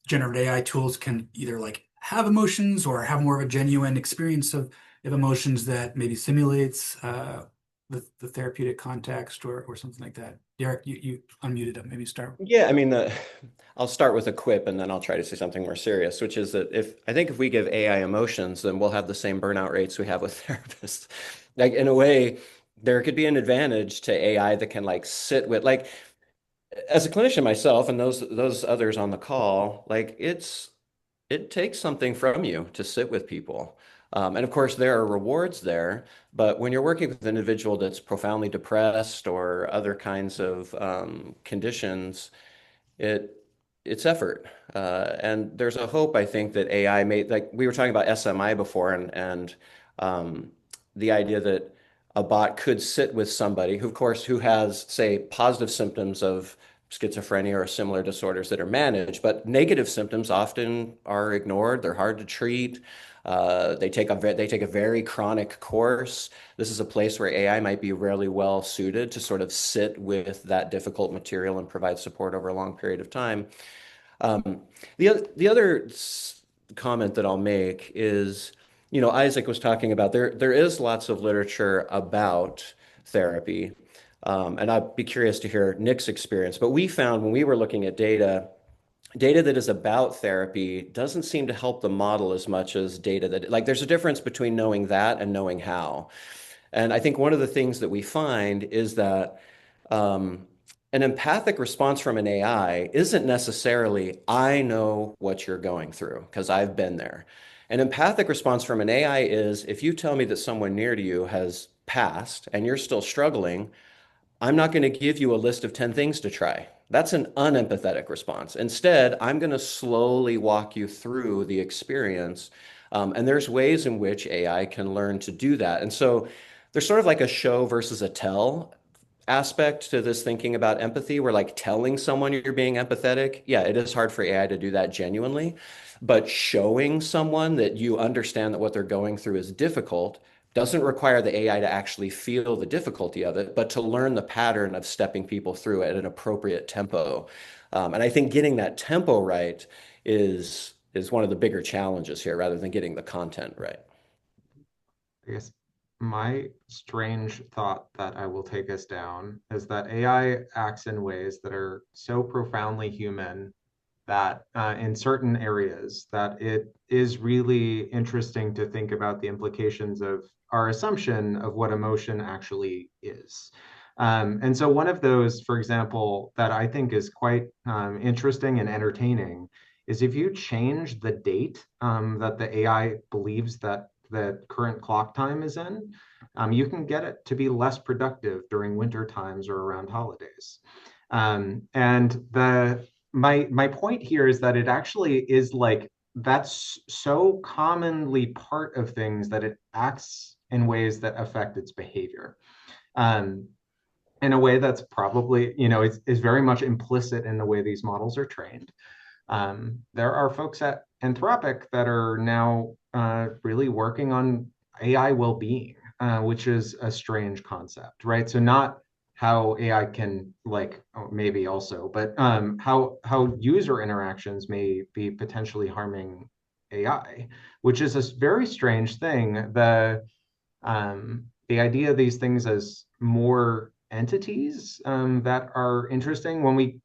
generative AI tools can either like have emotions or have more of a genuine experience of emotions that maybe simulates the therapeutic context or something like that? Derrick, you unmuted him. Maybe start. Yeah, I mean, I'll start with a quip and then I'll try to say something more serious, which is that I think if we give AI emotions, then we'll have the same burnout rates we have with therapists. Like in a way, there could be an advantage to AI that can like sit with, like, as a clinician myself and those others on the call, like it takes something from you to sit with people. And of course, there are rewards there. But when you're working with an individual that's profoundly depressed or other kinds of conditions, it's effort. And there's a hope, I think, that AI may, like we were talking about SMI before, and the idea that a bot could sit with somebody who, of course, who has, say, positive symptoms of schizophrenia or similar disorders that are managed, but negative symptoms often are ignored. They're hard to treat. They take a very chronic course. This is a place where AI might be really well suited to sort of sit with that difficult material and provide support over a long period of time. The other comment that I'll make is, Isaac was talking about there is lots of literature about therapy, and I'd be curious to hear Nick's experience. But we found when we were looking at data that is about therapy doesn't seem to help the model as much as data that, like, there's a difference between knowing that and knowing how. And I think one of the things that we find is that an empathic response from an AI isn't necessarily, I know what you're going through because I've been there. An empathic response from an AI is, if you tell me that someone near to you has passed and you're still struggling, I'm not going to give you a list of 10 things to try. That's an unempathetic response. Instead, I'm going to slowly walk you through the experience. And there's ways in which AI can learn to do that. And so there's sort of like a show versus a tell aspect to this thinking about empathy, where like telling someone you're being empathetic, yeah, it is hard for AI to do that genuinely, but showing someone that you understand that what they're going through is difficult doesn't require the AI to actually feel the difficulty of it, but to learn the pattern of stepping people through at an appropriate tempo. And I think getting that tempo right is one of the bigger challenges here, rather than getting the content right. I guess my strange thought that I will take us down is that AI acts in ways that are so profoundly human that in certain areas that it is really interesting to think about the implications of our assumption of what emotion actually is. And so one of those, for example, that I think is quite interesting and entertaining is if you change the date that the AI believes that the current clock time is in, you can get it to be less productive during winter times or around holidays. And my point here is that it actually is like, that's so commonly part of things that it acts in ways that affect its behavior. In a way that's probably, is very much implicit in the way these models are trained. There are folks at Anthropic that are now really working on AI well-being, which is a strange concept, right? So not how AI can, like, maybe also, but how user interactions may be potentially harming AI, which is a very strange thing. The idea of these things as more entities that are interesting. When we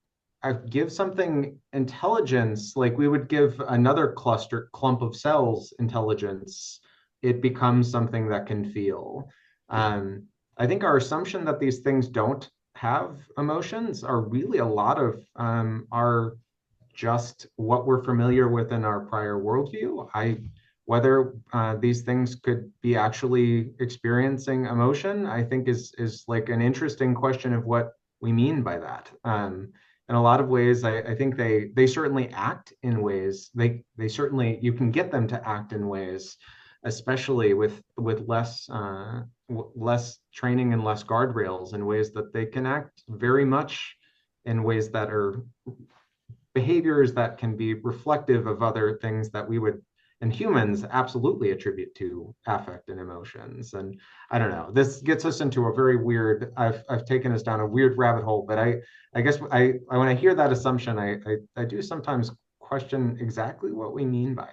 give something intelligence, like we would give another clump of cells intelligence, it becomes something that can feel. I think our assumption that these things don't have emotions are really a lot of are just what we're familiar with in our prior worldview. Whether these things could be actually experiencing emotion, I think is like an interesting question of what we mean by that. In a lot of ways, I think they certainly act in ways. They certainly, you can get them to act in ways, especially with less training and less guardrails, in ways that they can act very much in ways that are behaviors that can be reflective of other things that we would, and humans absolutely attribute to affect and emotions. And I don't know, this gets us into a very weird, I've taken us down a weird rabbit hole, but I guess when I hear that assumption, I do sometimes question exactly what we mean by it.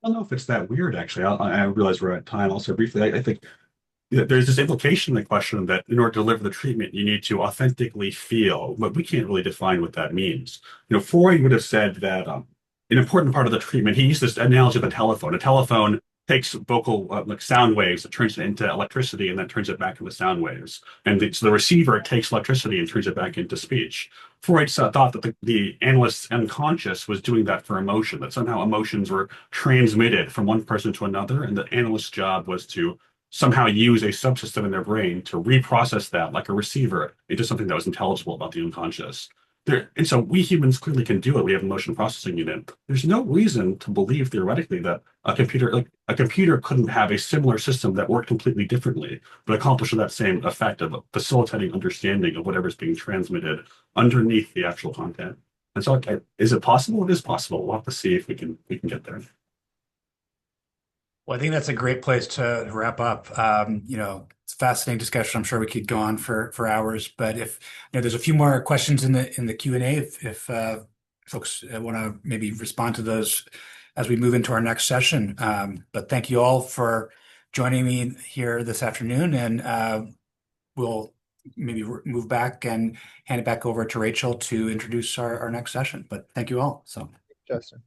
I don't know if it's that weird, actually. I realize we're at time. Also, briefly, I think there's this implication in the question that in order to deliver the treatment, you need to authentically feel, but we can't really define what that means. Freud would have said that an important part of the treatment, he used this analogy of a telephone. A telephone takes vocal, like sound waves, it turns it into electricity, and then turns it back into sound waves. And so the receiver takes electricity and turns it back into speech. Freud thought that the analyst's unconscious was doing that for emotion, that somehow emotions were transmitted from one person to another, and the analyst's job was to somehow use a subsystem in their brain to reprocess that, like a receiver, into something that was intelligible about the unconscious. And so we humans clearly can do it. We have a motion processing unit. There's no reason to believe theoretically that a computer couldn't have a similar system that worked completely differently, but accomplished that same effect of facilitating understanding of whatever's being transmitted underneath the actual content. And so, is it possible? It is possible. We'll have to see if we can get there. Well, I think that's a great place to wrap up. It's a fascinating discussion. I'm sure we could go on for hours, but if there's a few more questions in the Q&A, if folks want to maybe respond to those as we move into our next session. But thank you all for joining me here this afternoon, and we'll maybe move back and hand it back over to Rachel to introduce our next session. But thank you all. So, Justin.